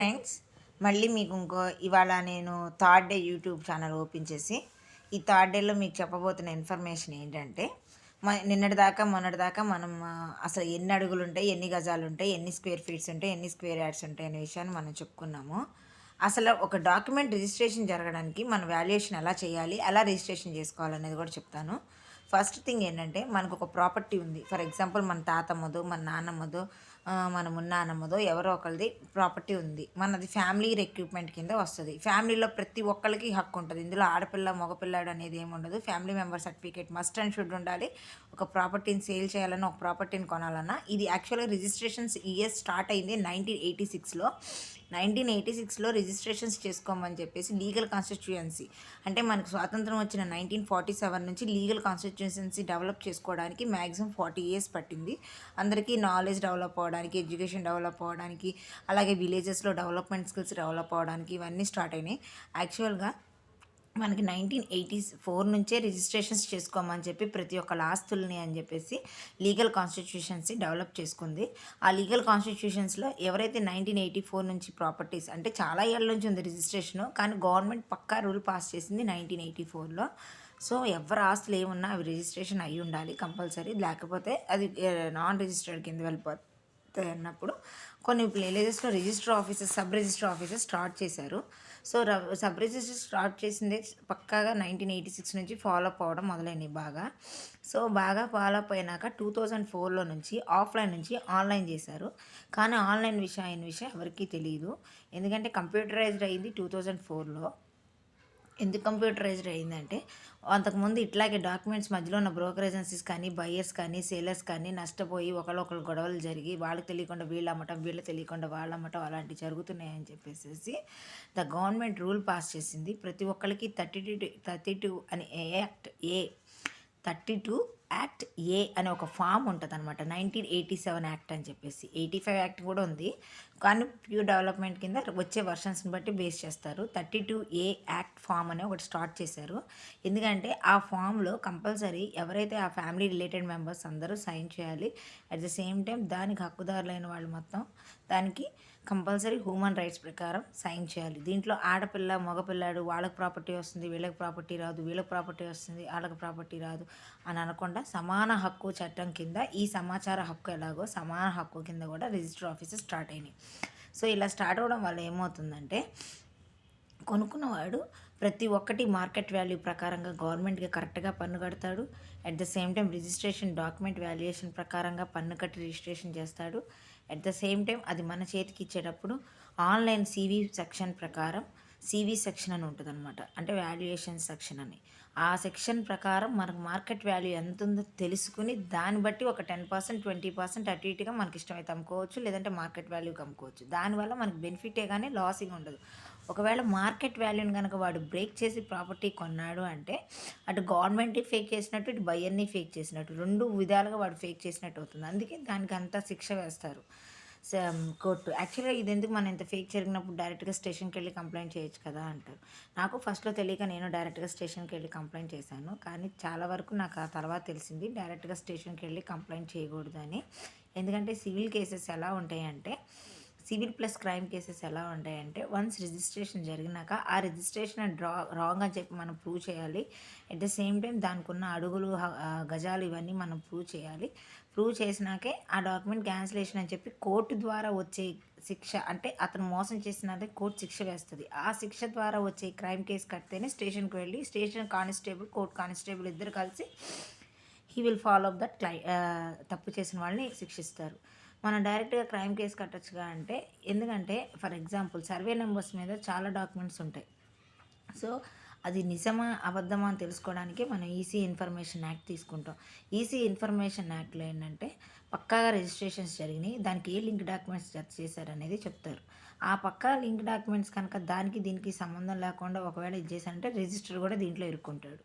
Friends, మళ్ళీ మీకు ఇవాళ నేను third day YouTube channel open చేసి ఈ థర్డ్ డేలో మీకు చెప్పబోతున్న ఇన్ఫర్మేషన్ ఏంటంటే నిన్నటిదాకా మొన్నటిదాకా మనం అసలు ఎన్ని అడుగులు ఉంటాయి, ఎన్ని గజాలు ఉంటాయి, ఎన్ని స్క్వేర్ ఫీట్స్ ఉంటాయి, ఎన్ని స్క్వేర్ యార్డ్స్ ఉంటాయి అనే విషయాన్ని మనం చెప్పుకున్నాము. అసలు ఒక డాక్యుమెంట్ రిజిస్ట్రేషన్ జరగడానికి మన వాల్యుయేషన్ ఎలా చేయాలి, ఎలా రిజిస్ట్రేషన్ చేసుకోవాలనేది కూడా చెప్తాను. ఫస్ట్ థింగ్ ఏంటంటే, మనకు ఒక ప్రాపర్టీ ఉంది. ఫర్ ఎగ్జాంపుల్ మన తాతమ్మదో, మన నాన్నమ్మదో, మన మున్నానమ్మదో ఎవరో ఒకరిది ప్రాపర్టీ ఉంది. మనది ఫ్యామిలీ రిక్రూట్మెంట్ కింద వస్తుంది. ఫ్యామిలీలో ప్రతి ఒక్కరికి హక్కు ఉంటుంది. ఇందులో ఆడపిల్ల మగపిల్లాడు అనేది ఏమి ఉండదు. Family member certificate must and should ఉండాలి. ఒక ప్రాపర్టీని సేల్ చేయాలన్నా, ఒక ప్రాపర్టీని కొనాలన్నా. ఇది యాక్చువల్గా రిజిస్ట్రేషన్స్ ఇయర్ స్టార్ట్ అయింది 1986లో. 1986లో రిజిస్ట్రేషన్స్ చేసుకోమని చెప్పేసి లీగల్ కాన్స్టిట్యూయన్సీ, అంటే మనకు స్వాతంత్రం వచ్చిన 1947 నుంచి లీగల్ కాన్స్టిట్యూయన్సీ డెవలప్ చేసుకోవడానికి మ్యాక్సిమం 40 years పట్టింది. అందరికీ నాలెడ్జ్ డెవలప్ అవ్వడానికి, ఎడ్యుకేషన్ డెవలప్ అవ్వడానికి, అలాగే విలేజెస్లో డెవలప్మెంట్ స్కిల్స్ డెవలప్ అవ్వడానికి ఇవన్నీ స్టార్ట్ అయినాయి. యాక్చువల్గా మనకి 1984 నుంచే రిజిస్ట్రేషన్స్ చేసుకోమని చెప్పి ప్రతి ఒక్కళ్ళ ఆస్తుల్ని అని చెప్పేసి లీగల్ కాన్స్టిట్యూషన్సీ డెవలప్ చేసుకుంది. ఆ లీగల్ కాన్స్టిట్యూషన్స్లో ఎవరైతే 1984 నుంచి ప్రాపర్టీస్, అంటే చాలా ఏళ్ళ నుంచి ఉంది రిజిస్ట్రేషను, కానీ గవర్నమెంట్ పక్కా రూల్ పాస్ చేసింది 1984లో. సో ఎవరి ఆస్తులు ఏమున్నా అవి రిజిస్ట్రేషన్ అయ్యి ఉండాలి కంపల్సరీ, లేకపోతే అది నాన్ రిజిస్టర్డ్ కింద వెళ్ళిపోతుంది అన్నప్పుడు కొన్ని విలేజెస్లో register offices, sub register offices start చేశారు. సో సబ్ రిజిస్టర్ స్టార్ట్ చేసిందే పక్కాగా 1986 నుంచి ఫాలో అప్ అవ్వడం మొదలైనవి బాగా. సో బాగా ఫాలో అప్ అయినాక 2004లో నుంచి ఆఫ్లైన్ నుంచి ఆన్లైన్ చేశారు. కానీ ఆన్లైన్ విషయం ఎవరికీ తెలియదు. ఎందుకంటే కంప్యూటరైజ్డ్ అయింది 2004లో. ఎందుకు కంప్యూటరైజ్డ్ అయిందంటే, అంతకుముందు ఇట్లాగే డాక్యుమెంట్స్ మధ్యలో ఉన్న బ్రోకర్ ఏజెన్సీస్ కానీ, బయ్యర్స్ కానీ, సేలర్స్ కానీ నష్టపోయి ఒకళ్ళొకళ్ళు గొడవలు జరిగి వాళ్ళకి తెలియకుండా వీళ్ళు అమ్మటం, వీళ్ళు తెలియకుండా వాళ్ళు అమ్మటం అలాంటివి జరుగుతున్నాయని చెప్పేసి ద గవర్నమెంట్ రూల్ పాస్ చేసింది. ప్రతి ఒక్కరికి 32 అని ఏ 32 యాక్ట్ ఏ అనే ఒక ఫామ్ ఉంటుంది అనమాట. 1987 యాక్ట్ అని చెప్పేసి. 85 యాక్ట్ కూడా ఉంది, కానీ ప్యూర్ డెవలప్మెంట్ కింద వచ్చే వర్షన్స్ని బట్టి బేస్ చేస్తారు. 32A యాక్ట్ ఫామ్ అనే ఒకటి స్టార్ట్ చేశారు. ఎందుకంటే ఆ ఫామ్లో కంపల్సరీ ఎవరైతే ఆ ఫ్యామిలీ రిలేటెడ్ మెంబర్స్ అందరూ సైన్ చేయాలి. అట్ ద సేమ్ టైం దానికి హక్కుదారులైన వాళ్ళు మొత్తం దానికి కంపల్సరీ హ్యూమన్ రైట్స్ ప్రకారం సైన్ చేయాలి. దీంట్లో ఆడపిల్ల మగపిల్లాడు వాళ్ళకి ప్రాపర్టీ వస్తుంది, వీళ్ళకి ప్రాపర్టీ రాదు, వీళ్ళకి ప్రాపర్టీ వస్తుంది, వాళ్ళకి ప్రాపర్టీ రాదు అని అనకుండా సమాన హక్కు చట్టం కింద ఈ సమాచార హక్కు ఎలాగో సమాన హక్కు కింద కూడా రిజిస్టర్ ఆఫీసెస్ స్టార్ట్ అయినాయి. సో ఇలా స్టార్ట్ అవ్వడం వల్ల ఏమవుతుందంటే, కొనుక్కున్నవాడు ప్రతి ఒక్కటి మార్కెట్ వాల్యూ ప్రకారంగా గవర్నమెంట్కి కరెక్ట్గా పన్ను కడతాడు. At the same time registration document valuation ప్రకారంగా పన్ను కట్టి రిజిస్ట్రేషన్ చేస్తాడు. అట్ ద సేమ్ టైం అది మన చేతికి ఇచ్చేటప్పుడు ఆన్లైన్ సివి సెక్షన్ ప్రకారం, సివి సెక్షన్ అని ఉంటుంది అనమాట, అంటే వాల్యుయేషన్ సెక్షన్ అని. ఆ సెక్షన్ ప్రకారం మనకు మార్కెట్ వాల్యూ ఎంత ఉందో తెలుసుకుని దాన్ని బట్టి ఒక 10%, 20% అటు ఇటుగా మనకి ఇష్టమైతే అమ్ముకోవచ్చు, లేదంటే మార్కెట్ వాల్యూకి అమ్ముకోవచ్చు. దానివల్ల మనకి బెనిఫిటే కానీ లాసింగ్ ఉండదు. ఒకవేళ మార్కెట్ వాల్యూని కనుక వాడు బ్రేక్ చేసి ప్రాపర్టీ కొన్నాడు అంటే అటు గవర్నమెంట్ని ఫేక్ చేసినట్టు, ఇటు బయ్యర్ని ఫేక్ చేసినట్టు, రెండు విధాలుగా వాడు ఫేక్ చేసినట్టు అవుతుంది. అందుకే దానికి అంతా శిక్ష వేస్తారు కోర్టు. యాక్చువల్గా ఇది ఎందుకు, మనం ఇంత ఫేక్ జరిగినప్పుడు డైరెక్ట్గా స్టేషన్కి వెళ్ళి కంప్లైంట్ చేయొచ్చు కదా అంటారు. నాకు ఫస్ట్లో తెలియక నేను డైరెక్ట్గా స్టేషన్కి వెళ్ళి కంప్లైంట్ చేశాను. కానీ చాలా వరకు నాకు ఆ తర్వాత తెలిసింది డైరెక్ట్గా స్టేషన్కి వెళ్ళి కంప్లైంట్ చేయకూడదని. ఎందుకంటే సివిల్ కేసెస్ ఎలా ఉంటాయంటే, సివిల్ ప్లస్ క్రైమ్ కేసెస్ ఎలా ఉంటాయంటే, వన్స్ రిజిస్ట్రేషన్ జరిగినాక ఆ రిజిస్ట్రేషన్ రాంగ్ అని చెప్పి మనం ప్రూవ్ చేయాలి. అట్ ద సేమ్ టైం దానికి ఉన్న అడుగులు, గజాలు ఇవన్నీ మనం ప్రూవ్ చేయాలి. ప్రూవ్ చేసినాకే ఆ డాక్యుమెంట్ క్యాన్సిలేషన్ అని చెప్పి కోర్టు ద్వారా వచ్చే శిక్ష, అంటే అతను మోసం చేసినదే కోర్టు శిక్ష వేస్తుంది. ఆ శిక్ష ద్వారా వచ్చే క్రైమ్ కేసు కడితేనే స్టేషన్కి వెళ్ళి స్టేషన్ కానిస్టేబుల్, కోర్టు కానిస్టేబుల్ ఇద్దరు కలిసి he will follow up that తప్పు చేసిన వాళ్ళని శిక్షిస్తారు. మనం డైరెక్ట్గా క్రైమ్ కేసు కట్టొచ్చుగా అంటే, ఎందుకంటే ఫర్ ఎగ్జాంపుల్ సర్వే నెంబర్స్ మీద చాలా డాక్యుమెంట్స్ ఉంటాయి. సో అది నిజమా అబద్ధమా అని తెలుసుకోవడానికి మనం ఈసీ ఇన్ఫర్మేషన్ యాక్ట్ తీసుకుంటాం. ఈసీ ఇన్ఫర్మేషన్ యాక్ట్లో ఏంటంటే పక్కాగా రిజిస్ట్రేషన్స్ జరిగినాయి, దానికి ఏ లింక్ డాక్యుమెంట్స్ జత చేశారనేది చెప్తారు. ఆ పక్కా లింక్ డాక్యుమెంట్స్ కనుక దానికి దీనికి సంబంధం లేకుండా ఒకవేళ ఇది చేశారంటే రిజిస్టర్ కూడా దీంట్లో ఇరుక్కుంటాడు.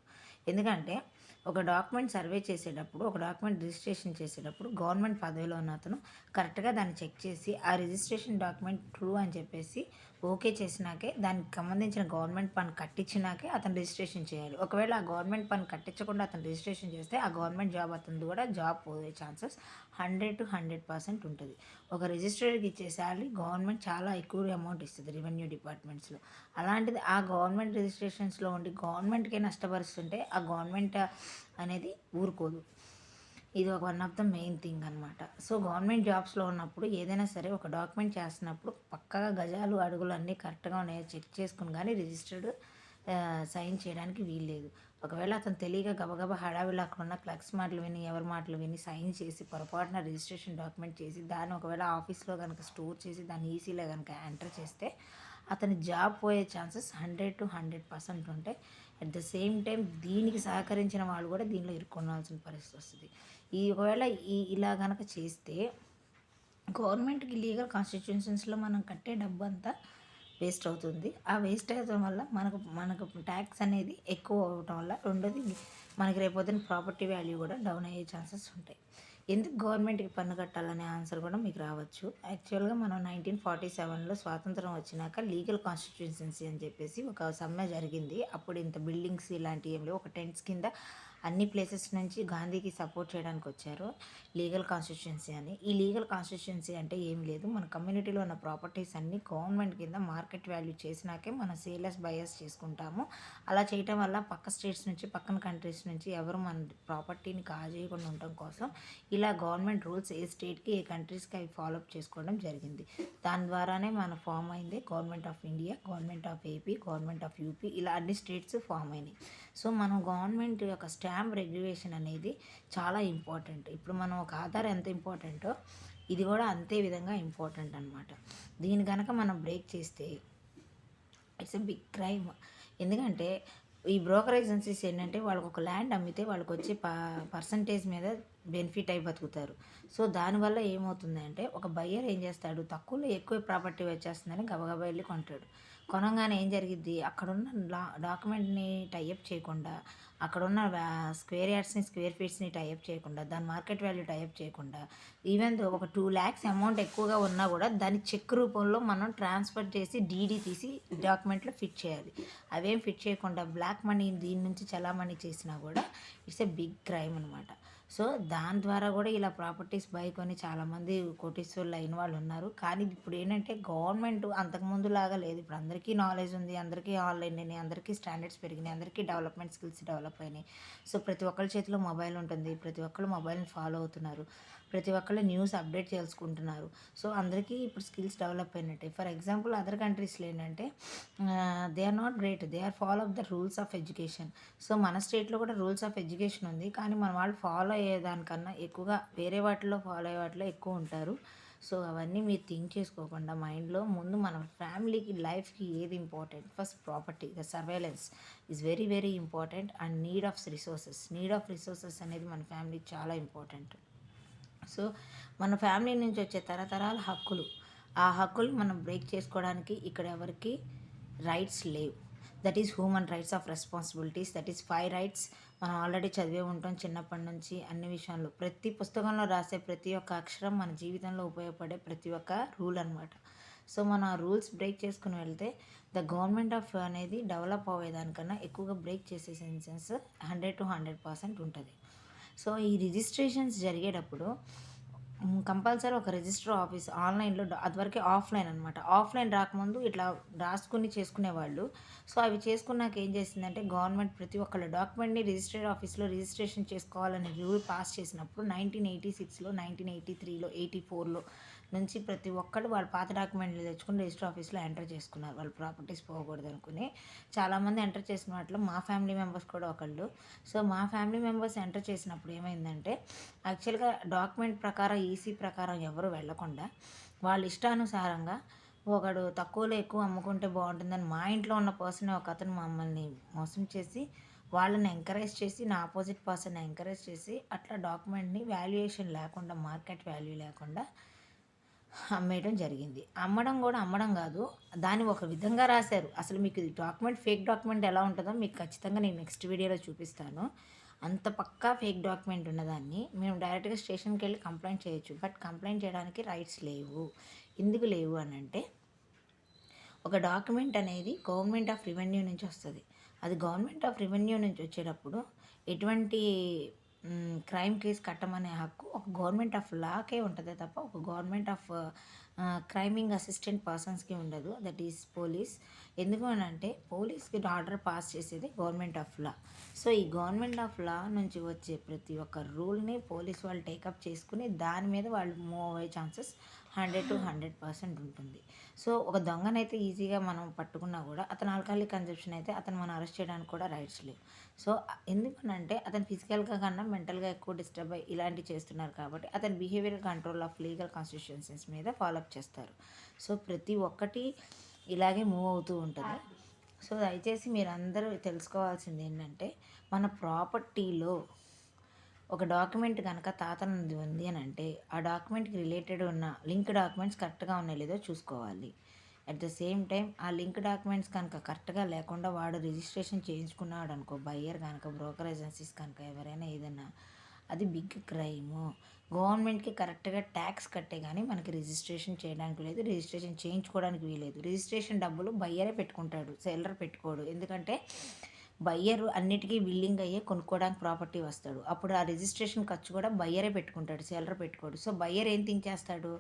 ఎందుకంటే ఒక డాక్యుమెంట్ సర్వే చేసేటప్పుడు, ఒక డాక్యుమెంట్ రిజిస్ట్రేషన్ చేసేటప్పుడు గవర్నమెంట్ పదవిలో ఉన్న అతను కరెక్ట్‌గా దాన్ని చెక్ చేసి, ఆ రిజిస్ట్రేషన్ డాక్యుమెంట్ ట్రూ అని చెప్పేసి ఓకే చేసినాకే, దానికి సంబంధించిన గవర్నమెంట్ పన్ను కట్టించినాకే అతను రిజిస్ట్రేషన్ చేయాలి. ఒకవేళ ఆ గవర్నమెంట్ పన్ను కట్టించకుండా అతను రిజిస్ట్రేషన్ చేస్తే, ఆ గవర్నమెంట్ జాబ్ అతనిది కూడా జాబ్ పోయే ఛాన్సెస్ 100% ఉంటది. ఒక రిజిస్ట్రార్‌కి ఇచ్చే సాలరీ గవర్నమెంట్ చాలా ఎక్కువ అమౌంట్ ఇస్తది రెవెన్యూ డిపార్ట్మెంట్స్‌లో. అలాంటిది ఆ గవర్నమెంట్ రిజిస్ట్రేషన్స్‌లో ఉండి గవర్నమెంట్‌కే నష్టపరుస్తుంటే, ఆ గవర్నమెంట్ అనేది ఊరుకోదు. ఇది ఒక one of the main thing అనమాట. సో, గవర్నమెంట్ జాబ్స్‌లో ఉన్నప్పుడు ఏదైనా సరే ఒక డాక్యుమెంట్ చేస్తున్నప్పుడు పక్కాగా గజాలు, అడుగులు అన్నీ కరెక్ట్‌గా ఉన్నాయో చెక్ చేసుకొని గానీ రిజిస్టర్డ్ సైన్ చేయడానికి వీల్లేదు. ఒకవేళ అతను తెలియక గబగబా హడావిడిలో అక్కడున్న క్లర్క్స్ మాటలు విని, ఎవరి మాటలు విని సైన్ చేసి పొరపాటున రిజిస్ట్రేషన్ డాక్యుమెంట్ చేసి, దాన్ని ఒకవేళ ఆఫీస్‌లో గనుక స్టోర్ చేసి దాన్ని ఈసీలో గనుక ఎంటర్ చేస్తే, అతని జాబ్ పోయే ఛాన్సెస్ 100% ఉంటాయి. అట్ ద సేమ్ టైం దీనికి సహకరించిన వాళ్ళు కూడా దీనిలో ఇరుక్కొనాల్సిన పరిస్థితి వస్తది. ఒకవేళ ఇలా గనక చేస్తే గవర్నమెంట్‌కి లీగల్ కాన్స్టిట్యూషన్స్‌లో మనం కట్టే డబ్బంతా వేస్ట్ అవుతుంది. ఆ వేస్ట్ అవ్వడం వల్ల మనకు మనకు ట్యాక్స్ అనేది ఎక్కువ అవ్వటం వల్ల, రెండోది మనకి రేపొద్దున ప్రాపర్టీ వాల్యూ కూడా డౌన్ అయ్యే ఛాన్సెస్ ఉంటాయి. ఎందుకు గవర్నమెంట్‌కి పన్ను కట్టాలనే ఆన్సర్ కూడా మీకు రావచ్చు. యాక్చువల్‌గా మనం 1947లో స్వాతంత్రం వచ్చినాక లీగల్ కాన్స్టిట్యూషన్సీ అని చెప్పేసి ఒక సమ్మె జరిగింది. అప్పుడు ఇంత బిల్డింగ్స్ ఇలాంటివి ఏం లేవు. ఒక టెంట్స్ కింద అన్ని ప్లేసెస్ నుంచి గాంధీకి సపోర్ట్ చేయడానికి వచ్చారు. లీగల్ కాన్స్టిట్యుయెన్సీ అని. ఈ లీగల్ కాన్స్టిట్యుయెన్సీ అంటే ఏం లేదు. మన కమ్యూనిటీలో ఉన్న ప్రాపర్టీస్ అన్నీ గవర్నమెంట్ కింద మార్కెట్ వాల్యూ చేసినాకే మనం సేలర్స్, బయర్స్ చేసుకుంటాము. అలా చేయటం వల్ల పక్క స్టేట్స్ నుంచి, పక్కన కంట్రీస్ నుంచి ఎవరు మన ప్రాపర్టీని కాజేయకుండా ఉండటం కోసం ఇలా గవర్నమెంట్ రూల్స్ ఏ స్టేట్‌కి, ఏ కంట్రీస్‌కి అవి ఫాలో అప్ చేసుకోవడం జరిగింది. దాని ద్వారానే మన ఫామ్ అయింది government of India, government of AP, government of UP, ఇలా అన్ని స్టేట్స్ ఫామ్ అయినాయి. సో, మనం గవర్నమెంట్ యొక్క స్టాంప్ రెగ్యులేషన్ అనేది చాలా ఇంపార్టెంట్. ఇప్పుడు మనం ఒక ఆధార్ ఎంత ఇంపార్టెంటో ఇది కూడా అంతే విధంగా ఇంపార్టెంట్ అనమాట. దీన్ని గనక మనం బ్రేక్ చేస్తే ఇట్స్ ఎ బిగ్ క్రైమ్. ఎందుకంటే ఈ బ్రోకర్ ఏజెన్సీస్ ఏంటంటే వాళ్ళకి ఒక ల్యాండ్ అమ్మితే వాళ్ళకి వచ్చే పర్సంటేజ్ మీద బెనిఫిట్ అయి బతుకుతారు. సో, దానివల్ల ఏమవుతుందంటే ఒక బయ్యర్ ఏం చేస్తాడు, తక్కువలో ఎక్కువ ప్రాపర్టీ వచ్చేస్తుందని గబగబా వెళ్ళి కొంటాడు. కొనంగానే ఏం జరిగిద్ది, అక్కడున్న డాక్యుమెంట్ని టైఅప్ చేయకుండా, అక్కడున్న స్క్వేర్ యార్డ్స్ని, స్క్వేర్ ఫీట్స్ని టైఅప్ చేయకుండా, దాని మార్కెట్ వాల్యూ టైఅప్ చేయకుండా, ఈవెన్ దో ఒక 2 lakhs అమౌంట్ ఎక్కువగా ఉన్నా కూడా దాన్ని చెక్ రూపంలో మనం ట్రాన్స్ఫర్ చేసి డీడీ తీసి డాక్యుమెంట్లో ఫిట్ చేయాలి. అవేం ఫిట్ చేయకుండా బ్లాక్ మనీ దీని నుంచి చలామణి చేసినా కూడా ఇట్స్ ఎ బిగ్ క్రైమ్ అనమాట. సో, దాని ద్వారా కూడా ఇలా ప్రాపర్టీస్ బై కొని చాలామంది కోటీశ్వరులు అయిన వాళ్ళు ఉన్నారు. కానీ ఇప్పుడు ఏంటంటే గవర్నమెంట్ అంతకుముందులాగా లేదు. ఇప్పుడు అందరికీ నాలెడ్జ్ ఉంది, అందరికీ ఆన్లైన్ అయినాయి, అందరికీ స్టాండర్డ్స్ పెరిగినాయి, అందరికీ డెవలప్మెంట్ స్కిల్స్ డెవలప్ అయినాయి. సో, ప్రతి ఒక్కరి చేతిలో మొబైల్ ఉంటుంది. ప్రతి ఒక్కరు మొబైల్ని ఫాలో అవుతున్నారు. ప్రతి ఒక్కళ్ళు న్యూస్ అప్డేట్ చేసుకుంటున్నారు. సో, అందరికీ ఇప్పుడు స్కిల్స్ డెవలప్ అయినట్టే. ఫర్ ఎగ్జాంపుల్ అదర్ కంట్రీస్‌లో ఏంటంటే they are not great. They are follow up the rules of education. So, మన స్టేట్‌లో కూడా రూల్స్ ఆఫ్ ఎడ్యుకేషన్ ఉంది. కానీ మన వాళ్ళు ఫాలో అయ్యేదానికన్నా ఎక్కువగా వేరే వాటిలో ఫాలో అయ్యే వాటిలో ఎక్కువ ఉంటారు. సో, అవన్నీ మీరు థింక్ చేసుకోకుండా మైండ్‌లో ముందు మన ఫ్యామిలీకి, లైఫ్‌కి ఏది important, first property, the surveillance is very very important. And need of resources అనేది మన ఫ్యామిలీకి చాలా ఇంపార్టెంట్. సో, మన ఫ్యామిలీ నుంచి వచ్చే తరతరాల హక్కులు, ఆ హక్కులు మనం బ్రేక్ చేసుకోవడానికి ఇక్కడ ఎవరికి రైట్స్ లేవు. That is human rights of responsibilities. That is 5 rights. మనం ఆల్రెడీ చదివే ఉంటాం చిన్నప్పటి నుంచి అన్ని విషయాల్లో. ప్రతి పుస్తకంలో రాసే ప్రతి ఒక్క అక్షరం మన జీవితంలో ఉపయోగపడే ప్రతి ఒక్క రూల్ అనమాట. సో, మనం ఆ రూల్స్ బ్రేక్ చేసుకుని వెళ్తే ద గవర్నమెంట్ ఆఫ్ అనేది డెవలప్ అవ్వేదానికన్నా ఎక్కువగా బ్రేక్ చేసే సెన్సెస్ 100% ఉంటుంది. సో, ఈ రిజిస్ట్రేషన్స్ జరిగేటప్పుడు కంపల్సరీ ఒక రిజిస్టర్ ఆఫీస్ ఆన్లైన్‌లో అదివరకే ఆఫ్‌లైన్ అనమాట. ఆఫ్‌లైన్ రాకముందు ఇట్లా రాసుకొని చేసుకునేవాళ్ళు. సో, అవి చేసుకున్నాక ఏం చేసిందంటే గవర్నమెంట్ ప్రతి ఒక్కళ్ళ డాక్యుమెంట్‌ని రిజిస్టర్ ఆఫీస్‌లో రిజిస్ట్రేషన్ చేసుకోవాలనే రూల్ పాస్ చేసినప్పుడు 1986లో, 1983లో, 84లో నుంచి ప్రతి ఒక్కళ్ళు వాళ్ళ పాత డాక్యుమెంట్లు తెచ్చుకొని రిజిస్టర్ ఆఫీస్‌లో ఎంటర్ చేసుకున్నారు. వాళ్ళ ప్రాపర్టీస్ పోకూడదనుకుని. చాలామంది ఎంటర్ చేసిన వాటిలో మా ఫ్యామిలీ మెంబర్స్ కూడా ఒకళ్ళు. సో, మా ఫ్యామిలీ మెంబర్స్ ఎంటర్ చేసినప్పుడు ఏమైందంటే యాక్చువల్‌గా డాక్యుమెంట్ ప్రకారం, ఈసీ ప్రకారం ఎవరు వెళ్ళకుండా వాళ్ళ ఇష్టానుసారంగా ఒకడు తక్కువలో ఎక్కువ అమ్ముకుంటే బాగుంటుందని మా ఇంట్లో ఉన్న పర్సన్ ఒకతను మమ్మల్ని మోసం చేసి, వాళ్ళని ఎంకరేజ్ చేసి, నా అపోజిట్ పర్సన్‌ని ఎంకరేజ్ చేసి అట్లా డాక్యుమెంట్‌ని వాల్యుయేషన్ లేకుండా, మార్కెట్ వాల్యూ లేకుండా అమ్మేయడం జరిగింది. అమ్మడం గాదు. దాన్ని ఒక విధంగా రాశారు. అసలు మీకు డాక్యుమెంట్ ఫేక్ డాక్యుమెంట్ ఎలా ఉంటదో మీకు ఖచ్చితంగా నేను నెక్స్ట్ వీడియోలో చూపిస్తాను. అంత పక్కా ఫేక్ డాక్యుమెంట్ ఉన్నదాన్ని మేము డైరెక్ట్గా స్టేషన్కి వెళ్ళి కంప్లైంట్ చేయొచ్చు. బట్ కంప్లైంట్ చేయడానికి రైట్స్ లేవు. ఎందుకు లేవు అని అంటే, ఒక డాక్యుమెంట్ అనేది గవర్నమెంట్ ఆఫ్ రెవెన్యూ నుంచి వస్తుంది. అది గవర్నమెంట్ ఆఫ్ రెవెన్యూ నుంచి వచ్చేటప్పుడు ఎటువంటి క్రైమ్ కేసు కట్టమనే హక్కు ఒక గవర్నమెంట్ ఆఫ్ లాకే ఉంటుందే తప్ప ఒక గవర్నమెంట్ ఆఫ్ క్రైమింగ్ అసిస్టెంట్ పర్సన్స్కి ఉండదు. That is police. ఎందుకు అని అంటే పోలీస్కి ఆర్డర్ పాస్ చేసేది గవర్నమెంట్ ఆఫ్ లా. సో ఈ గవర్నమెంట్ ఆఫ్ లా నుంచి వచ్చే ప్రతి ఒక్క రూల్ని పోలీస్ వాళ్ళు టేకప్ చేసుకుని దాని మీద వాళ్ళు మూవ్ అయ్యే ఛాన్సెస్ 100% ఉంటుంది. సో ఒక దొంగనైతే ఈజీగా మనం పట్టుకున్నా కూడా అతను ఆల్కహాలిక్ కన్జప్షన్ అయితే అతను మనం అరెస్ట్ చేయడానికి కూడా రైట్స్ లేవు. సో ఎందుకనంటే అతను ఫిజికల్గా కన్నా మెంటల్గా ఎక్కువ డిస్టర్బ్ అయ్యి ఇలాంటివి చేస్తున్నారు కాబట్టి అతని behaviour control of legal constitutions మీద ఫాలోఅప్ చేస్తారు. సో ప్రతి ఒక్కటి ఇలాగే మూవ్ అవుతూ ఉంటుంది. సో దయచేసి మీరందరూ తెలుసుకోవాల్సింది ఏంటంటే, మన ప్రాపర్టీలో ఒక డాక్యుమెంట్ కనుక తాతనది ఉంది అని అంటే ఆ డాక్యుమెంట్కి రిలేటెడ్ ఉన్న లింక్ డాక్యుమెంట్స్ కరెక్ట్గా ఉన్నాయో లేదో చూసుకోవాలి. అట్ ద సేమ్ టైం ఆ లింక్ డాక్యుమెంట్స్ కనుక కరెక్ట్గా లేకుండా వాడు రిజిస్ట్రేషన్ చేయించుకున్నాడు అనుకో, బయ్యర్ కనుక, బ్రోకర్ ఏజెన్సీస్ కనుక ఎవరైనా ఏదైనా, అది బిగ్ క్రైము. గవర్నమెంట్కి కరెక్ట్గా ట్యాక్స్ కట్టే కానీ మనకి రిజిస్ట్రేషన్ చేయడానికి లేదు, రిజిస్ట్రేషన్ చేయించుకోవడానికి వీలేదు. రిజిస్ట్రేషన్ డబ్బులు బయ్యరే పెట్టుకుంటాడు, సెల్లర్ పెట్టుకోడు. ఎందుకంటే బయ్యరు అన్నిటికీ విల్లింగ్ అయ్యే కొనుక్కోవడానికి ప్రాపర్టీ వస్తాడు. అప్పుడు ఆ రిజిస్ట్రేషన్ ఖర్చు కూడా బయ్యరే పెట్టుకుంటాడు, సెల్లర్ పెట్టుకోడు. సో బయ్యర్ ఏం థింక్ చేస్తాడు,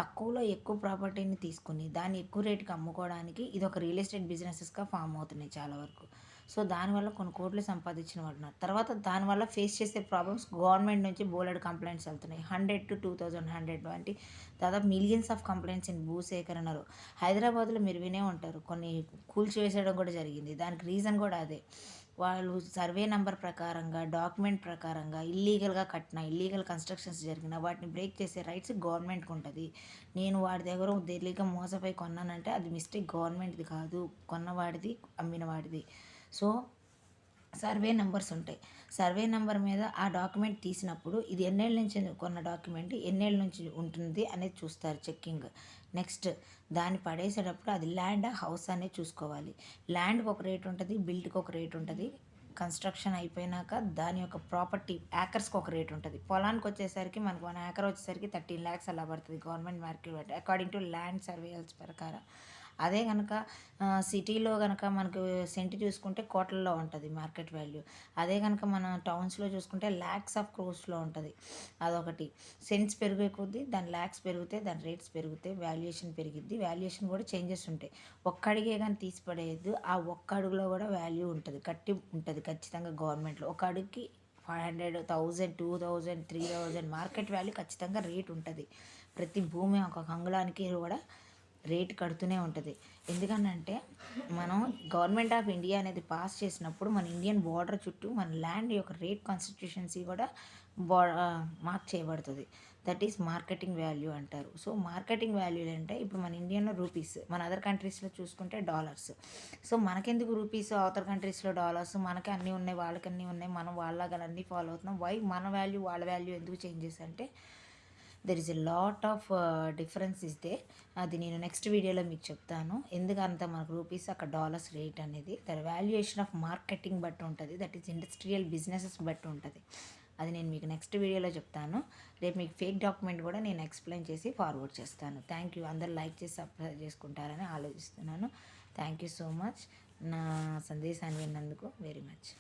తక్కువలో ఎక్కువ ప్రాపర్టీని తీసుకుని దాన్ని ఎక్కువ రేటుకి అమ్ముకోవడానికి ఇది ఒక రియల్ ఎస్టేట్ బిజినెసెస్గా ఫామ్ అవుతున్నాయి చాలా వరకు. సో దానివల్ల కొన్ని కోట్లు సంపాదించిన వాడు ఉన్నారు. తర్వాత దానివల్ల ఫేస్ చేసే ప్రాబ్లమ్స్ గవర్నమెంట్ నుంచి బోలెడు కంప్లైంట్స్ వెళ్తున్నాయి. 100 to 2100 వంటి దాదాపు మిలియన్స్ ఆఫ్ కంప్లైంట్స్ ఇన్ భూసేకరణలో. హైదరాబాద్లో మీరు వినే ఉంటారు, కొన్ని కూల్చివేసేయడం కూడా జరిగింది. దానికి రీజన్ కూడా అదే. వాళ్ళు సర్వే నెంబర్ ప్రకారంగా, డాక్యుమెంట్ ప్రకారంగా ఇల్లీగల్గా కట్టిన, ఇల్లీగల్ కన్స్ట్రక్షన్స్ జరిగిన వాటిని బ్రేక్ చేసే రైట్స్ గవర్నమెంట్కి ఉంటుంది. నేను వాడి దగ్గర తెలియక మోసపోయి కొన్నానంటే అది మిస్టేక్ గవర్నమెంట్ది కాదు, కొన్నవాడిది, అమ్మిన వాడిది. సో సర్వే నెంబర్స్ ఉంటాయి. సర్వే నెంబర్ మీద ఆ డాక్యుమెంట్ తీసినప్పుడు ఇది ఎన్నేళ్ళ నుంచి కొన్న డాక్యుమెంట్, ఎన్నేళ్ళ నుంచి ఉంటుంది అనేది చూస్తారు చెక్కింగ్. నెక్స్ట్ దాన్ని పడేసేటప్పుడు అది ల్యాండ్ హౌస్ అనేది చూసుకోవాలి. ల్యాండ్కి ఒక రేట్ ఉంటుంది, బిల్డ్కి ఒక రేట్ ఉంటుంది. కన్స్ట్రక్షన్ అయిపోయినాక దాని యొక్క ప్రాపర్టీ యాకర్స్కి ఒక రేట్ ఉంటుంది. పొలానికి వచ్చేసరికి మనకు 1 acre వచ్చేసరికి 13 lakhs అలా పడుతుంది government market according to land surveyors ప్రకారం. అదే కనుక సిటీలో కనుక మనకు సెంటు చూసుకుంటే కోట్లలో ఉంటుంది మార్కెట్ వాల్యూ. అదే కనుక మనం టౌన్స్లో చూసుకుంటే ల్యాక్స్ ఆఫ్ క్రోర్స్లో ఉంటుంది. అదొకటి. సెంట్స్ పెరిగే కొద్దీ దాని ల్యాక్స్ పెరిగితే దాని రేట్స్ పెరిగితే వాల్యుయేషన్ పెరిగిద్ది. వాల్యుయేషన్ కూడా చేంజెస్ ఉంటాయి. ఒక్కడిగే కానీ తీసి పడేయద్దు. ఆ ఒక్క అడుగులో కూడా వాల్యూ ఉంటుంది, కట్టి ఉంటుంది ఖచ్చితంగా గవర్నమెంట్లో. ఒక అడుగుకి 500, 1000, 2000, 3000 మార్కెట్ వాల్యూ ఖచ్చితంగా రేట్ ఉంటుంది. ప్రతి భూమి ఒక అంగుళానికి కూడా రేట్ కడుతూనే ఉంటుంది. ఎందుకనంటే మనం గవర్నమెంట్ ఆఫ్ ఇండియా అనేది పాస్ చేసినప్పుడు మన ఇండియన్ బోర్డర్ చుట్టూ మన ల్యాండ్ యొక్క రేట్ కాన్స్టిట్యూషన్సీ కూడా మార్క్ చేయబడుతుంది. దట్ ఈస్ మార్కెటింగ్ వాల్యూ అంటారు. సో మార్కెటింగ్ వాల్యూ అంటే ఇప్పుడు మన ఇండియన్లో రూపీస్, మన అదర్ కంట్రీస్లో చూసుకుంటే డాలర్స్. సో మనకెందుకు రూపీస్, అదర్ కంట్రీస్లో డాలర్స్? మనకి అన్నీ ఉన్నాయి, వాళ్ళకి అన్నీ ఉన్నాయి, మనం వాళ్ళగా అన్నీ ఫాలో అవుతున్నాం. వై మన వాల్యూ వాళ్ళ వాల్యూ ఎందుకు చేంజెస్ అంటే there is a lot of difference is they. అది నేను నెక్స్ట్ వీడియోలో మీకు చెప్తాను ఎందుకంత మనకు రూపీస్ అక్కడ డాలర్స్ రేట్ అనేది. దర్ వాల్యుయేషన్ ఆఫ్ మార్కెటింగ్ బట్టి ఉంటుంది, దట్ ఈస్ ఇండస్ట్రియల్ బిజినెసెస్ బట్టి ఉంటుంది. అది నేను మీకు నెక్స్ట్ వీడియోలో చెప్తాను. రేపు మీకు ఫేక్ డాక్యుమెంట్ కూడా నేను ఎక్స్ప్లెయిన్ చేసి ఫార్వర్డ్ చేస్తాను. Thank you. అందరు లైక్ చేసి సబ్స్క్రైబ్ చేసుకుంటారని ఆలోచిస్తున్నాను. Thank you so much. నా సందేశాన్ని విన్నందుకు వెరీ మచ్.